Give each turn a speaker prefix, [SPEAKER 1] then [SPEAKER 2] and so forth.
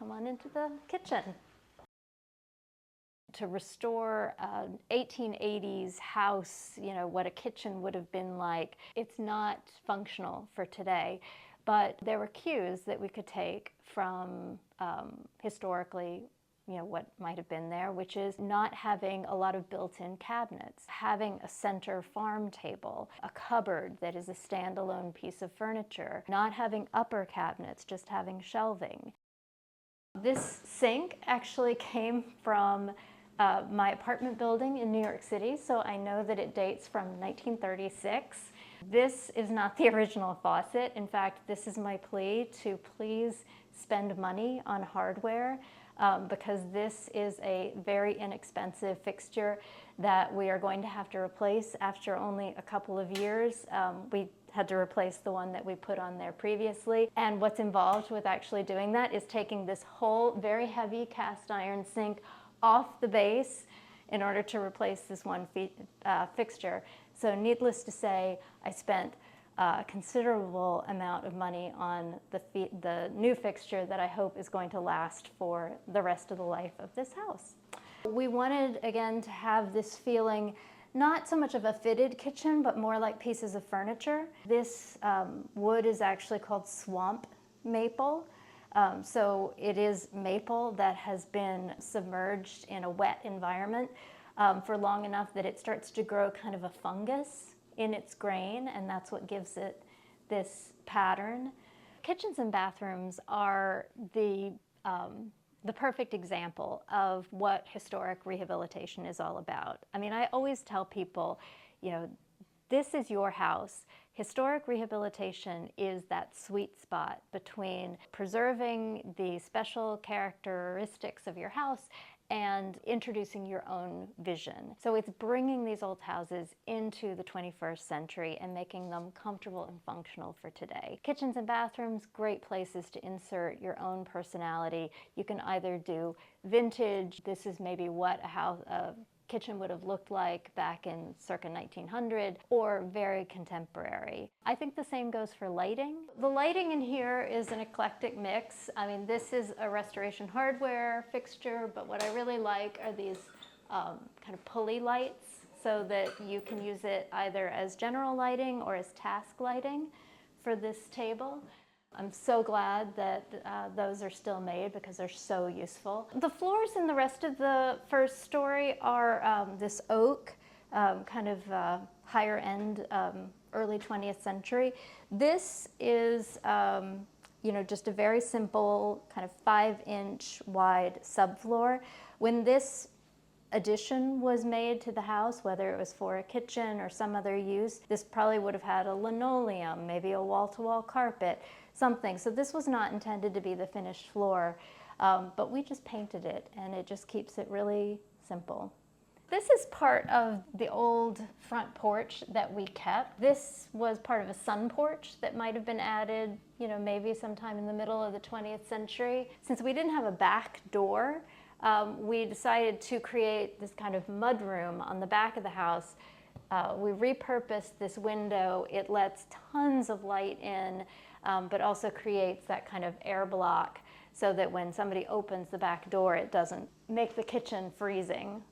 [SPEAKER 1] come on into the kitchen. To restore an 1880s house, what a kitchen would have been like, it's not functional for today. But there were cues that we could take from historically, what might have been there, which is not having a lot of built-in cabinets, having a center farm table, a cupboard that is a standalone piece of furniture, not having upper cabinets, just having shelving. This sink actually came from my apartment building in New York City, so I know that it dates from 1936. This is not the original faucet. In fact, this is my plea to please spend money on hardware because this is a very inexpensive fixture that we are going to have to replace after only a couple of years. We had to replace the one that we put on there previously. And what's involved with actually doing that is taking this whole very heavy cast iron sink off the base in order to replace this one fixture. So needless to say, I spent a considerable amount of money on the new fixture that I hope is going to last for the rest of the life of this house. We wanted, again, to have this feeling not so much of a fitted kitchen, but more like pieces of furniture. This wood is actually called swamp maple. So it is maple that has been submerged in a wet environment for long enough that it starts to grow kind of a fungus in its grain, and that's what gives it this pattern. Kitchens and bathrooms are the perfect example of what historic rehabilitation is all about. I mean, I always tell people, this is your house. Historic rehabilitation is that sweet spot between preserving the special characteristics of your house and introducing your own vision. So it's bringing these old houses into the 21st century and making them comfortable and functional for today. Kitchens and bathrooms, great places to insert your own personality. You can either do vintage, this is maybe what a kitchen would have looked like back in circa 1900, or very contemporary. I think the same goes for lighting. The lighting in here is an eclectic mix. I mean, this is a Restoration Hardware fixture, but what I really like are these kind of pulley lights so that you can use it either as general lighting or as task lighting for this table. I'm so glad that those are still made because they're so useful. The floors in the rest of the first story are this oak, kind of higher end, early 20th century. This is just a very simple kind of 5-inch wide subfloor. When this addition was made to the house, whether it was for a kitchen or some other use, this probably would have had a linoleum, maybe a wall-to-wall carpet, something. So this was not intended to be the finished floor, but we just painted it, and it just keeps it really simple. This is part of the old front porch that we kept. This was part of a sun porch that might have been added, maybe sometime in the middle of the 20th century. Since we didn't have a back door, we decided to create this kind of mudroom on the back of the house. We repurposed this window. It lets tons of light in, but also creates that kind of air block so that when somebody opens the back door, it doesn't make the kitchen freezing.